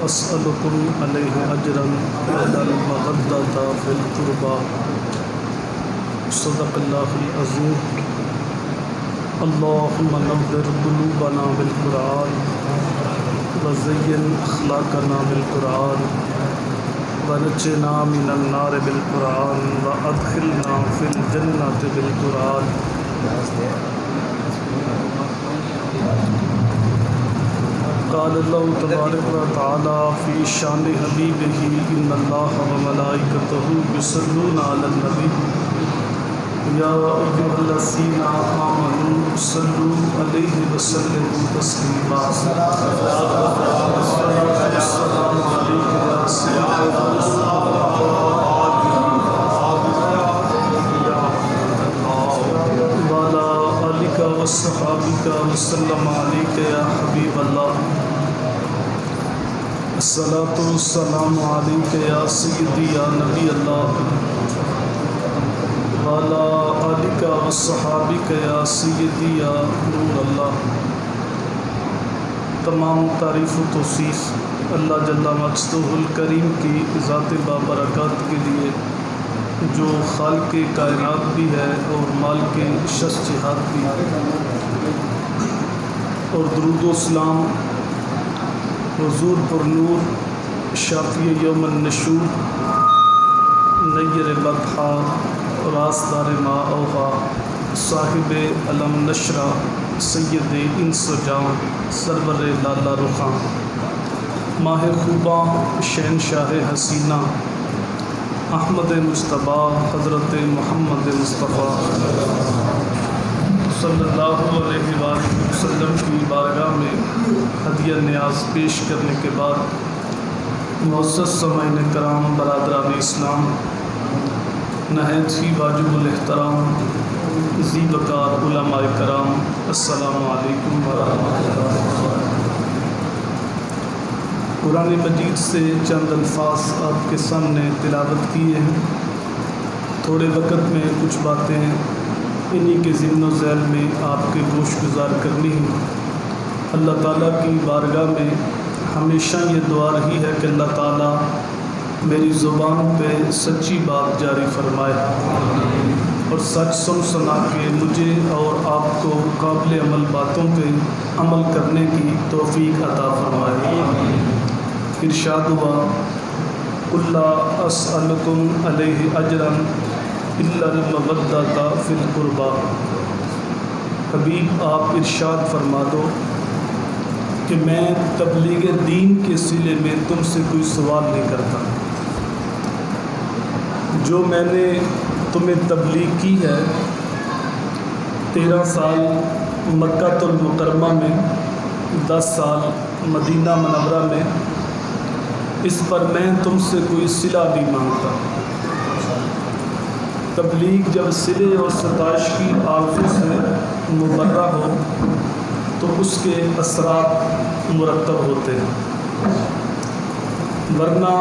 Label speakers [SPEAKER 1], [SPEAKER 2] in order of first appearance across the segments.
[SPEAKER 1] أسألكم عليه أجرا إلا المودة في القربى. صدق الله العظيم. اللهم نور قلوبنا بالقرآن وزين أخلاقنا بالقرآن ونجنا من النار بالقرآن وأدخلنا في الجنة بالقرآن. قال الله تبارك وتعالى في شان حبيبه إن الله وملائكته يصلون على النبي يا أيها الذين آمنوا صلوا عليه وسلموا تسليما. السلام عليك يا سيدنا وعلى آلك وصحابك وسلم عليك يا حبيب الله. الصلاة والسلام عليك يا سيدي يا نبي الله وعلى آلك وصحابك یا سیدی یا نور اللہ. تمام تعریف و توصیف اللہ جل مجدہ الکریم کی ذات بابرکات کے لیے جو خالق کائنات بھی ہے اور مالک شش جہات بھی ہے. اور درود و سلام حضور پر نور شافی یوم النشور نیر بطحا راستار ما اوغا صاحب علم نشرہ سید انس و جان سرور لالا رخاں ماہ خوباں شہنشاہ حسینہ احمد مصطفیٰ حضرت محمد مصطفیٰ صلی اللہ علیہ وآلہ وسلم کی بارگاہ میں ہدیہ نیاز پیش کرنے کے بعد معزز سامعین کرام برادران اسلام نہایت ہی واجب الاحترام ذی وقار علماء کرام السلام علیکم ورحمۃ اللہ. قرآن مجید سے چند الفاظ آپ کے سامنے تلاوت کیے ہیں. تھوڑے وقت میں کچھ باتیں انہی کے ضمن و ذیل میں آپ کے گوش گزار کرنی ہیں. اللہ تعالیٰ کی بارگاہ میں ہمیشہ یہ دعا رہی ہے کہ اللہ تعالیٰ میری زبان پہ سچی بات جاری فرمائے اور سچ سن سنا کے مجھے اور آپ کو قابل عمل باتوں پہ عمل کرنے کی توفیق عطا فرمائے. ارشاد ہوا قل لا اسألکم علیہ اجرا الا المودۃ فی القربى. حبیب آپ ارشاد فرما دو کہ میں تبلیغ دین کے سلے میں تم سے کوئی سوال نہیں کرتا. جو میں نے تمہیں تبلیغ کی ہے 13 سال مکہ المکرمہ میں 10 سال مدینہ منورہ میں، اس پر میں تم سے کوئی صلہ نہیں مانگتا. تبلیغ جب صلے اور ستائش کی آرزو سے مبرہ ہو تو اس کے اثرات مرتب ہوتے ہیں، ورنہ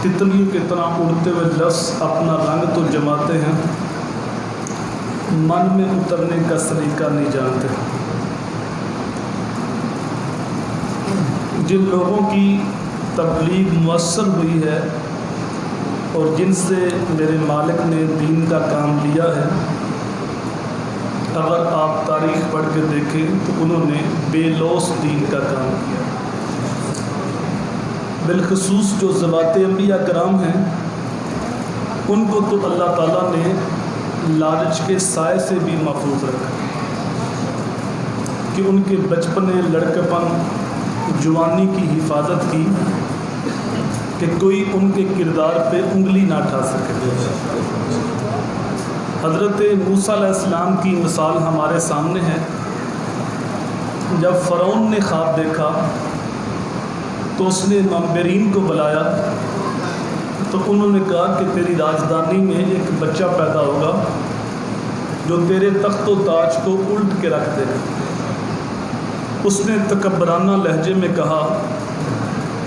[SPEAKER 1] تتلیوں کی طرح اڑتے ہوئے لفظ اپنا رنگ تو جماتے ہیں، من میں اترنے کا سلیقہ نہیں جانتے. جن لوگوں کی تبلیغ مؤثر ہوئی ہے اور جن سے میرے مالک نے دین کا کام لیا ہے، اگر آپ تاریخ پڑھ کے دیکھیں تو انہوں نے بے لوث دین کا کام کیا. بالخصوص جو ذوات انبیاء کرام ہیں ان کو تو اللہ تعالیٰ نے لالچ کے سائے سے بھی محفوظ رکھا کہ ان کے بچپنے لڑکپن جوانی کی حفاظت کی کہ کوئی ان کے کردار پہ انگلی نہ اٹھا سکے. حضرت موسیٰ علیہ السلام کی مثال ہمارے سامنے ہے. جب فرعون نے خواب دیکھا تو اس نے منبرین کو بلایا تو انہوں نے کہا کہ تیری راجدھانی میں ایک بچہ پیدا ہوگا جو تیرے تخت و تاج کو الٹ کے رکھ دے. اس نے تکبرانہ لہجے میں کہا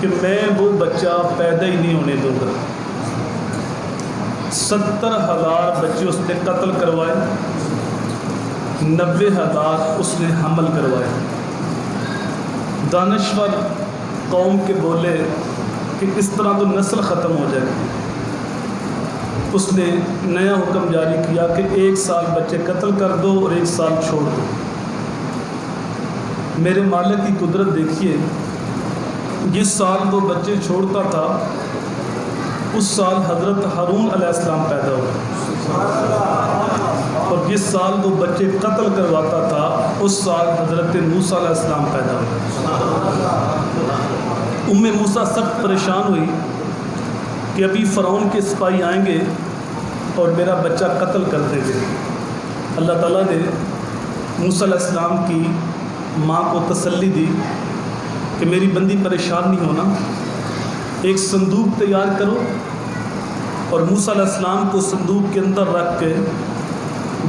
[SPEAKER 1] کہ میں وہ بچہ پیدا ہی نہیں ہونے دوں گا. 70,000 بچے اس نے قتل کروائے، 90,000 اس نے حمل کروائے. دانشور قوم کے بولے کہ اس طرح تو نسل ختم ہو جائے گی، اس نے نیا حکم جاری کیا کہ 1 سال بچے قتل کر دو اور 1 سال چھوڑ دو۔ میرے مالک کی قدرت دیکھیے، جس سال وہ بچے چھوڑتا تھا اس سال حضرت ہارون علیہ السلام پیدا ہوئے، اور جس سال وہ بچے قتل کرواتا تھا اس سال حضرت موسیٰ علیہ السلام پیدا ہوئے۔ موسیٰ سخت پریشان ہوئی کہ ابھی فرعون کے سپاہی آئیں گے اور میرا بچہ قتل کر دیں گے۔ اللہ تعالیٰ نے موسیٰ علیہ السلام کی ماں کو تسلی دی کہ میری بندی پریشان نہیں ہونا، ایک صندوق تیار کرو اور موسیٰ علیہ السلام کو صندوق کے اندر رکھ کے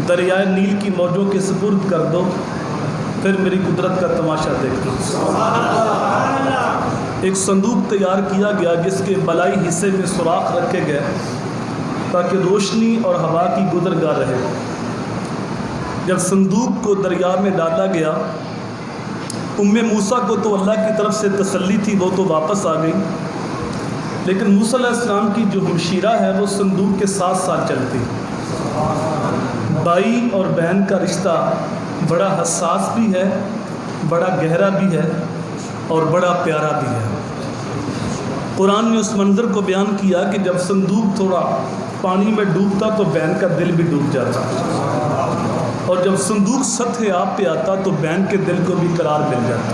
[SPEAKER 1] دریائے نیل کی موجوں کے سپرد کر دو، پھر میری قدرت کا تماشا دیکھنا۔ ایک صندوق تیار کیا گیا جس کے بلائی حصے میں سوراخ رکھے گئے تاکہ روشنی اور ہوا کی گزرگاہ رہے۔ جب صندوق کو دریا میں ڈالا گیا، موسیٰ کو تو اللہ کی طرف سے تسلی تھی، وہ تو واپس آ گئی، لیکن موسیٰ علیہ السلام کی جو ہمشیرہ ہے وہ صندوق کے ساتھ ساتھ چلتی۔ بھائی اور بہن کا رشتہ بڑا حساس بھی ہے، بڑا گہرا بھی ہے اور بڑا پیارا بھی ہے۔ قرآن نے اس منظر کو بیان کیا کہ جب صندوق تھوڑا پانی میں ڈوبتا تو بہن کا دل بھی ڈوب جاتا، اور جب صندوق سطح آب پہ آتا تو بہن کے دل کو بھی قرار مل جاتا۔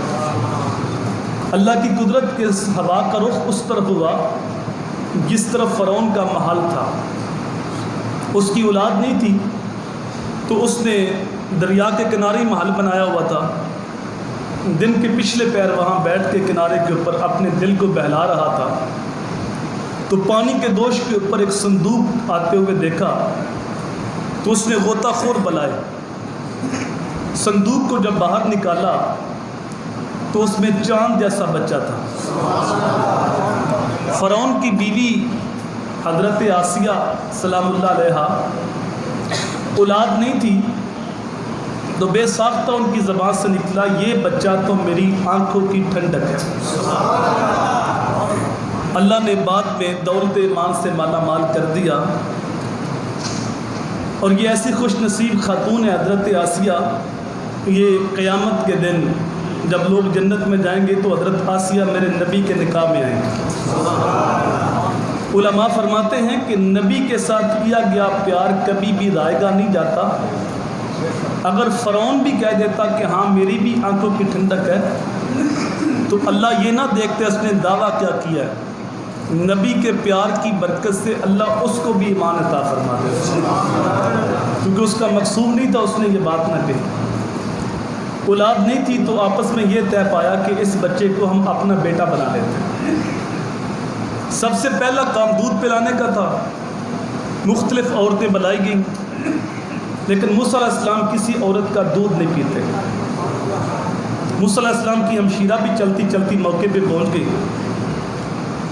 [SPEAKER 1] اللہ کی قدرت کے اس ہوا کا رخ اس طرف ہوا جس طرف فرعون کا محل تھا۔ اس کی اولاد نہیں تھی تو اس نے دریا کے کنارے محل بنایا ہوا تھا۔ دن کے پچھلے پیر وہاں بیٹھ کے کنارے کے اوپر اپنے دل کو بہلا رہا تھا، تو پانی کے دوش کے اوپر ایک صندوق آتے ہوئے دیکھا تو اس نے غوطہ خور بلائے۔ صندوق کو جب باہر نکالا تو اس میں چاند جیسا بچہ تھا۔ فرعون کی بیوی حضرت آسیہ سلام اللہ علیہا اولاد نہیں تھی، تو بے ساختہ ان کی زبان سے نکلا، یہ بچہ تو میری آنکھوں کی ٹھنڈک ہے۔ اللہ نے بعد میں دولت ایمان سے مالا مال کر دیا، اور یہ ایسی خوش نصیب خاتون ہے حضرت آسیہ، یہ قیامت کے دن جب لوگ جنت میں جائیں گے تو حضرت آسیہ میرے نبی کے نکاح میں آئیں گے۔ علماء فرماتے ہیں کہ نبی کے ساتھ کیا گیا پیار کبھی بھی رائے گا نہیں جاتا۔ اگر فرعون بھی کہہ دیتا کہ ہاں میری بھی آنکھوں کی ٹھنڈک ہے، تو اللہ یہ نہ دیکھتے اس نے دعویٰ کیا کیا ہے، نبی کے پیار کی برکت سے اللہ اس کو بھی ایمان عطا فرما دے، کیونکہ اس کا مقصود نہیں تھا اس نے یہ بات نہ کہی۔ اولاد نہیں تھی تو آپس میں یہ طے پایا کہ اس بچے کو ہم اپنا بیٹا بنا لیتے ہیں۔ سب سے پہلا کام دودھ پلانے کا تھا، مختلف عورتیں بلائی گئیں، لیکن موسیٰ علیہ السلام کسی عورت کا دودھ نہیں پیتے۔ موسیٰ علیہ السلام کی ہمشیرہ بھی چلتی چلتی موقع پہ پہنچ گئی،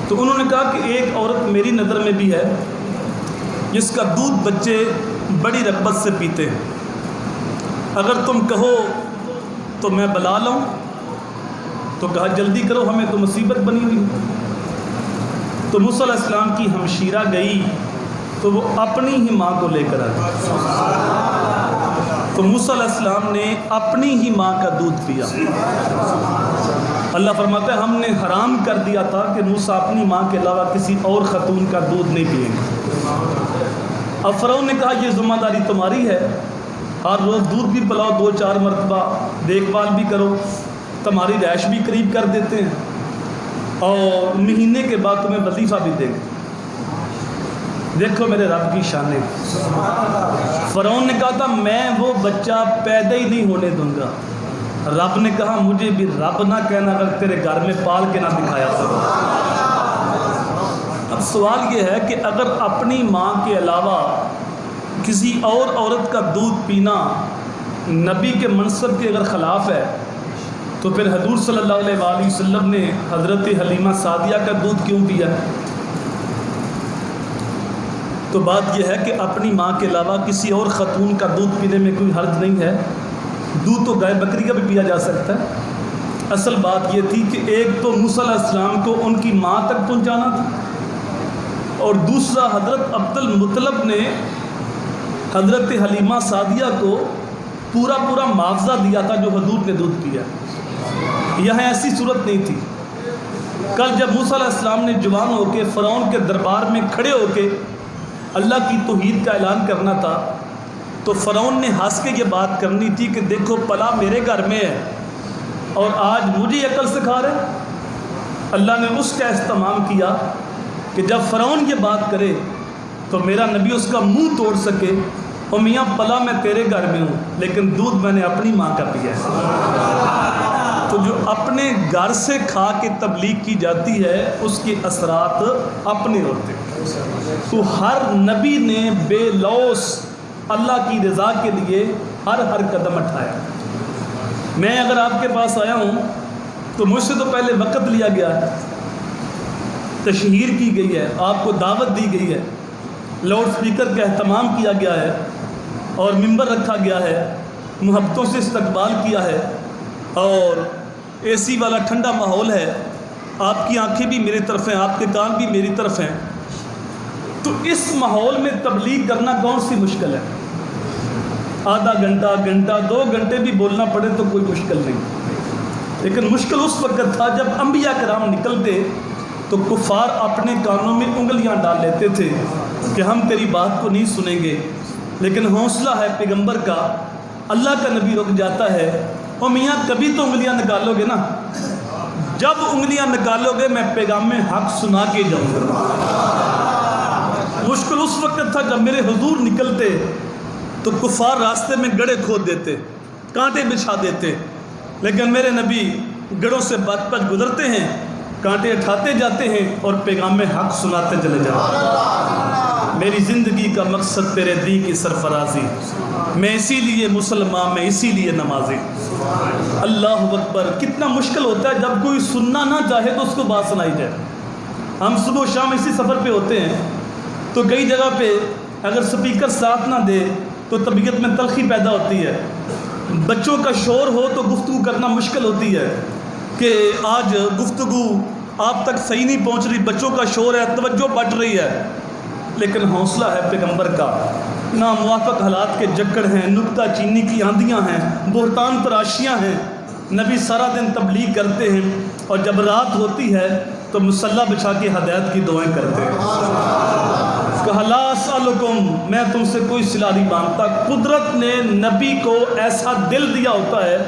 [SPEAKER 1] تو انہوں نے کہا کہ ایک عورت میری نظر میں بھی ہے جس کا دودھ بچے بڑی رغبت سے پیتے ہیں، اگر تم کہو تو میں بلا لوں۔ تو کہا جلدی کرو، ہمیں تو مصیبت بنی ہوئی۔ تو موسیٰ علیہ السلام کی ہمشیرہ گئی تو وہ اپنی ہی ماں کو لے کر آئی، تو موسیٰ علیہ السلام نے اپنی ہی ماں کا دودھ پیا۔ اللہ فرماتا ہے ہم نے حرام کر دیا تھا کہ موسیٰ اپنی ماں کے علاوہ کسی اور خاتون کا دودھ نہیں پئیں گے۔ اب فرعون نے کہا یہ ذمہ داری تمہاری ہے، ہر روز دودھ بھی پلاؤ، 2-4 مرتبہ دیکھ بھال بھی کرو، تمہاری رہائش بھی قریب کر دیتے ہیں، اور مہینے کے بعد تمہیں وظیفہ بھی دیں گے۔ دیکھو میرے رب کی شان ہے۔ فرعون نے کہا تھا میں وہ بچہ پیدا ہی نہیں ہونے دوں گا۔ رب نے کہا مجھے بھی رب نہ کہنا اگر تیرے گھر میں پال کے نہ دکھایا تو۔ اب سوال یہ ہے کہ اگر اپنی ماں کے علاوہ کسی اور عورت کا دودھ پینا نبی کے منصب کے اگر خلاف ہے، تو پھر حضور صلی اللہ علیہ وآلہ وسلم نے حضرت حلیمہ سعدیہ کا دودھ کیوں پیا؟ تو بات یہ ہے کہ اپنی ماں کے علاوہ کسی اور خاتون کا دودھ پینے میں کوئی حرج نہیں ہے۔ دودھ تو گائے بکری کا بھی پیا جا سکتا ہے، اصل بات یہ تھی کہ ایک تو موسیٰ علیہ السلام کو ان کی ماں تک پہنچانا تھا، اور دوسرا حضرت عبد المطلب نے حضرت حلیمہ سعدیہ کو پورا معاوضہ دیا تھا جو حضور نے دودھ پیا۔ یہاں ایسی صورت نہیں تھی۔ کل جب موسیٰ علیہ السلام نے جوان ہو کے فرعون کے دربار میں کھڑے ہو کے اللہ کی توحید کا اعلان کرنا تھا، تو فرعون نے ہنس کے یہ بات کرنی تھی کہ دیکھو پلا میرے گھر میں ہے اور آج مجھے عقل سکھا رہے۔ اللہ نے اس کا اہتمام کیا کہ جب فرعون یہ بات کرے تو میرا نبی اس کا منہ توڑ سکے، اور میاں پلا میں تیرے گھر میں ہوں لیکن دودھ میں نے اپنی ماں کا پیا ہے۔ تو جو اپنے گھر سے کھا کے تبلیغ کی جاتی ہے اس کے اثرات اپنے ہوتے ہیں۔ تو ہر نبی نے بے لوث اللہ کی رضا کے لیے ہر قدم اٹھایا۔ میں اگر آپ کے پاس آیا ہوں تو مجھ سے تو پہلے وقت لیا گیا ہے، تشہیر کی گئی ہے، آپ کو دعوت دی گئی ہے، لاؤڈ سپیکر کا اہتمام کیا گیا ہے اور ممبر رکھا گیا ہے، محبتوں سے استقبال کیا ہے، اور اے سی والا ٹھنڈا ماحول ہے، آپ کی آنکھیں بھی میری طرف ہیں، آپ کے کان بھی میری طرف ہیں۔ تو اس ماحول میں تبلیغ کرنا کون سی مشکل ہے؟ آدھا گھنٹہ 2 گھنٹے بھی بولنا پڑے تو کوئی مشکل نہیں، لیکن مشکل اس وقت تھا جب انبیاء کرام نکلتے تو کفار اپنے کانوں میں انگلیاں ڈال لیتے تھے کہ ہم تیری بات کو نہیں سنیں گے، لیکن حوصلہ ہے پیغمبر کا، اللہ کا نبی رک جاتا ہے، اور میاں کبھی تو انگلیاں نکالو گے نا، جب انگلیاں نکالو گے میں پیغام حق سنا کے جاؤں گا۔ مشکل اس وقت تھا جب میرے حضور نکلتے تو کفار راستے میں گڑھے کھود دیتے، کانٹے بچھا دیتے، لیکن میرے نبی گڑھوں سے بچ گزرتے ہیں، کانٹے اٹھاتے جاتے ہیں اور پیغام حق سناتے چلے جاتے ہیں۔ میری زندگی کا مقصد تیرے دین کی سرفرازی، میں اسی لیے مسلمان، میں اسی لیے نمازی۔ اللہ اکبر! کتنا مشکل ہوتا ہے جب کوئی سننا نہ چاہے تو اس کو بات سنائی جائے۔ ہم صبح و شام اسی سفر پہ ہوتے ہیں تو کئی جگہ پہ اگر سپیکر ساتھ نہ دے تو طبیعت میں تلخی پیدا ہوتی ہے، بچوں کا شور ہو تو گفتگو کرنا مشکل ہوتی ہے کہ آج گفتگو آپ تک صحیح نہیں پہنچ رہی، بچوں کا شور ہے، توجہ بٹ رہی ہے، لیکن حوصلہ ہے پیغمبر کا۔ ناموافق حالات کے جکڑ ہیں، نکتہ چینی کی آندیاں ہیں، بہتان تراشیاں ہیں، نبی سارا دن تبلیغ کرتے ہیں اور جب رات ہوتی ہے تو مصلی بچھا کے ہدایت کی دعائیں کرتے ہیں۔ کہا لا اسألکم، میں تم سے کوئی صلہ نہیں مانگتا۔ قدرت نے نبی کو ایسا دل دیا ہوتا ہے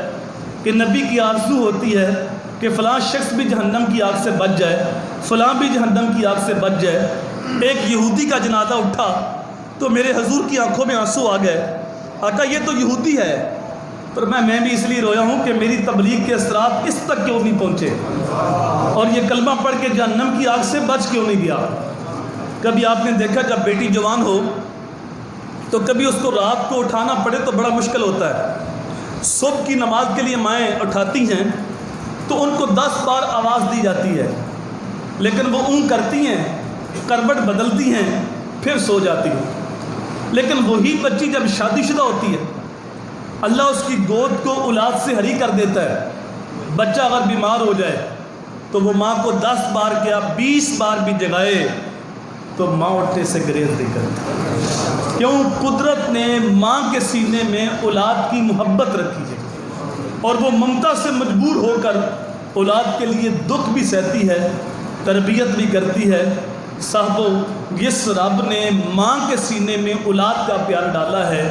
[SPEAKER 1] کہ نبی کی آرزو ہوتی ہے کہ فلاں شخص بھی جہنم کی آگ سے بچ جائے، فلاں بھی جہنم کی آگ سے بچ جائے۔ ایک یہودی کا جنازہ اٹھا تو میرے حضور کی آنکھوں میں آنسو آ گئے، آقا یہ تو یہودی ہے، پر میں بھی اس لیے رویا ہوں کہ میری تبلیغ کے اثرات اس تک کیوں نہیں پہنچے، اور یہ کلمہ پڑھ کے جہنم کی آگ سے بچ کیوں نہیں گیا۔ کبھی آپ نے دیکھا جب بیٹی جوان ہو تو کبھی اس کو رات کو اٹھانا پڑے تو بڑا مشکل ہوتا ہے۔ صبح کی نماز کے لیے مائیں اٹھاتی ہیں تو ان کو 10 بار آواز دی جاتی ہے، لیکن وہ اون کرتی ہیں، کروٹ بدلتی ہیں، پھر سو جاتی ہیں۔ لیکن وہی بچی جب شادی شدہ ہوتی ہے اللہ اس کی گود کو اولاد سے ہری کر دیتا ہے۔ بچہ اگر بیمار ہو جائے تو وہ ماں کو 10 بار کیا 20 بار بھی جگائے تو ماں اٹھنے سے گریز نہیں کرتی۔ کیوں؟ قدرت نے ماں کے سینے میں اولاد کی محبت رکھی ہے، اور وہ ممتا سے مجبور ہو کر اولاد کے لیے دکھ بھی سہتی ہے، تربیت بھی کرتی ہے۔ صاحبو، جس رب نے ماں کے سینے میں اولاد کا پیار ڈالا ہے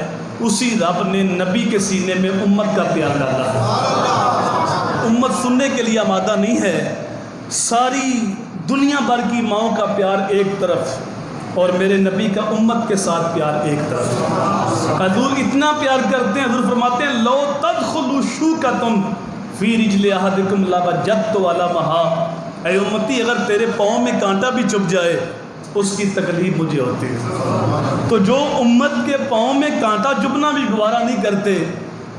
[SPEAKER 1] اسی رب نے نبی کے سینے میں امت کا پیار ڈالا ہے۔ امت سننے کے لیے آمادہ نہیں ہے، ساری دنیا بھر کی ماؤں کا پیار ایک طرف اور میرے نبی کا امت کے ساتھ پیار ایک طرف۔ حضور اتنا پیار کرتے ہیں، حضور فرماتے ہیں لو تدخلوا شوکۃ فی رجل احدکم لوجدت علمھا، اے امتی اگر تیرے پاؤں میں کانٹا بھی چبھ جائے اس کی تکلیف مجھے ہوتی ہے۔ تو جو امت کے پاؤں میں کانٹا چبھنا بھی گوارا نہیں کرتے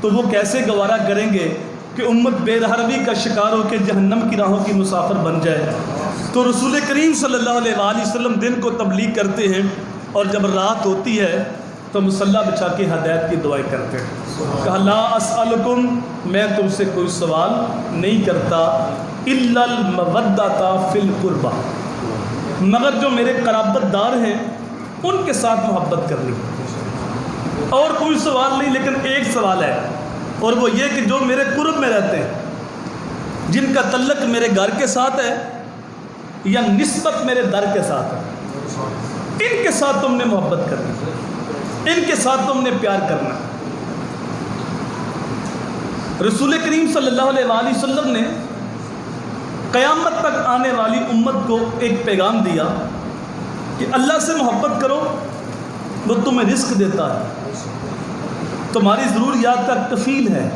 [SPEAKER 1] تو وہ کیسے گوارا کریں گے کہ امت بے رحمی کا شکار ہو کے جہنم کی راہوں کی مسافر بن جائے۔ تو رسول کریم صلی اللہ علیہ وآلہ وسلم دن کو تبلیغ کرتے ہیں اور جب رات ہوتی ہے تو مصلی بچھا کے ہدایت کی دعائیں کرتے ہیں۔ کہا لا اسألکم، میں تم سے کوئی سوال نہیں کرتا، الا المودۃ فی القربہ، مگر جو میرے قرابت دار ہیں ان کے ساتھ محبت کرنی، اور کوئی سوال نہیں، لیکن ایک سوال ہے، اور وہ یہ کہ جو میرے قرب میں رہتے ہیں، جن کا تعلق میرے گھر کے ساتھ ہے یا نسبت میرے در کے ساتھ ہے، ان کے ساتھ تم نے محبت کرنی، ان کے ساتھ تم نے پیار کرنا۔ رسول کریم صلی اللہ علیہ وآلہ وسلم نے قیامت تک آنے والی امت کو ایک پیغام دیا کہ اللہ سے محبت کرو، وہ تمہیں رزق دیتا ہے، تمہاری ضروریات کا کفیل ہے،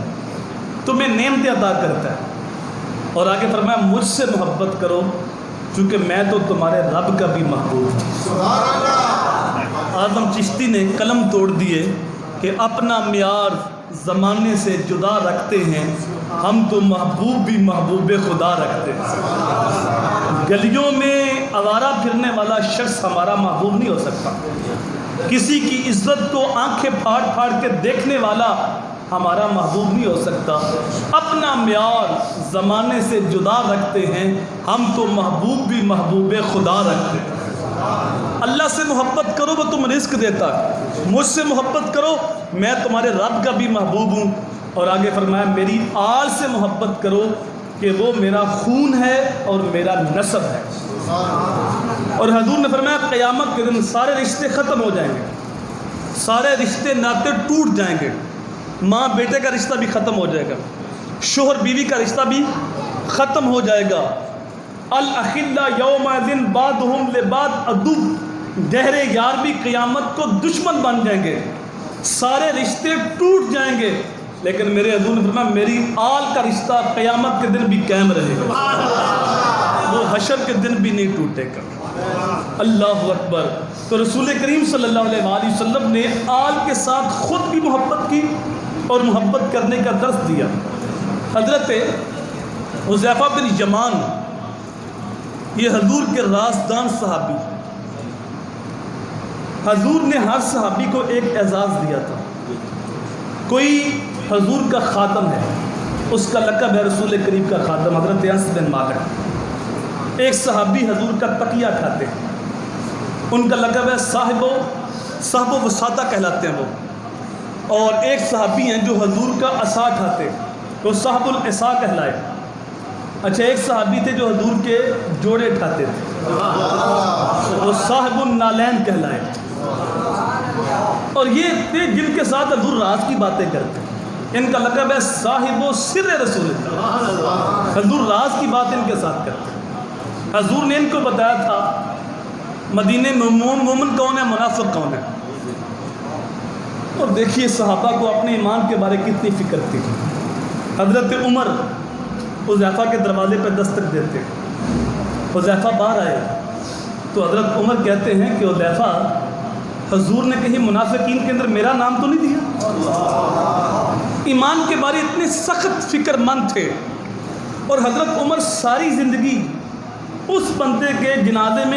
[SPEAKER 1] تمہیں نعمتیں عطا کرتا ہے، اور آگے فرمایا مجھ سے محبت کرو چونکہ میں تو تمہارے رب کا بھی محبوب ہوں۔ اعظم چشتی نے قلم توڑ دیے کہ اپنا معیار زمانے سے جدا رکھتے ہیں، ہم تو محبوب بھی محبوب خدا رکھتے ہیں۔ گلیوں میں آوارہ پھرنے والا شخص ہمارا محبوب نہیں ہو سکتا، کسی کی عزت کو آنکھیں پھاڑ پھاڑ کے دیکھنے والا ہمارا محبوب نہیں ہو سکتا، اپنا معیار زمانے سے جدا رکھتے ہیں، ہم تو محبوب بھی محبوب خدا رکھتے ہیں۔ اللہ سے محبت کرو وہ تم رزق دیتا ہے، مجھ سے محبت کرو میں تمہارے رب کا بھی محبوب ہوں، اور آگے فرمایا میری آل سے محبت کرو کہ وہ میرا خون ہے اور میرا نسب ہے۔ اور حضور نے فرمایا قیامت کے دن سارے رشتے ختم ہو جائیں گے، سارے رشتے ناطے ٹوٹ جائیں گے، ماں بیٹے کا رشتہ بھی ختم ہو جائے گا، شوہر بیوی کا رشتہ بھی ختم ہو جائے گا۔ الاخلاء یومئذ بعضهم لبعض عدو، گہرے یار بھی قیامت کو دشمن بن جائیں گے، سارے رشتے ٹوٹ جائیں گے، لیکن میرے حضور نے فرمایا میری آل کا رشتہ قیامت کے دن بھی قائم رہے گا، وہ حشر کے دن بھی نہیں ٹوٹے گا۔ اللہ اکبر۔ تو رسول کریم صلی اللہ علیہ وآلہ وسلم نے آل کے ساتھ خود بھی محبت کی اور محبت کرنے کا درس دیا۔ حضرت حذیفہ بن یمان، یہ حضور کے رازدان صحابی، حضور نے ہر صحابی کو ایک اعزاز دیا تھا۔ کوئی حضور کا خادم ہے، اس کا لقب ہے رسول کریم کا خادم، حضرت انس بن مالک۔ ایک صحابی حضور کا تکیہ کھاتے ہیں، ان کا لقب ہے صاحب و وساطہ کہلاتے ہیں وہ، اور ایک صحابی ہیں جو حضور کا عصا کھاتے ہیں، وہ صاحب العصا کہلائے۔ اچھا، ایک صحابی تھے جو حضور کے جوڑے کھاتے تھے، وہ صاحب النالین کہلائے۔ اور یہ تھے جن کے ساتھ حضور راز کی باتیں کرتے ہیں، ان کا لقب ہے صاحب و سر رسول اللہ، حضور راز کی بات ان کے ساتھ کرتے ہیں۔ حضور نے ان کو بتایا تھا مدینے میں مومن کون ہے، منافق کون ہے۔ اور دیکھیے صحابہ کو اپنے ایمان کے بارے کتنی فکر تھی۔ حضرت عمر حذیفہ کے دروازے پہ دستک دیتے، حذیفہ باہر آئے تو حضرت عمر کہتے ہیں کہ حذیفہ، حضور نے کہیں منافقین کے اندر میرا نام تو نہیں دیا؟ ایمان کے بارے اتنے سخت فکر مند تھے۔ اور حضرت عمر ساری زندگی اس بندے کے جنازے میں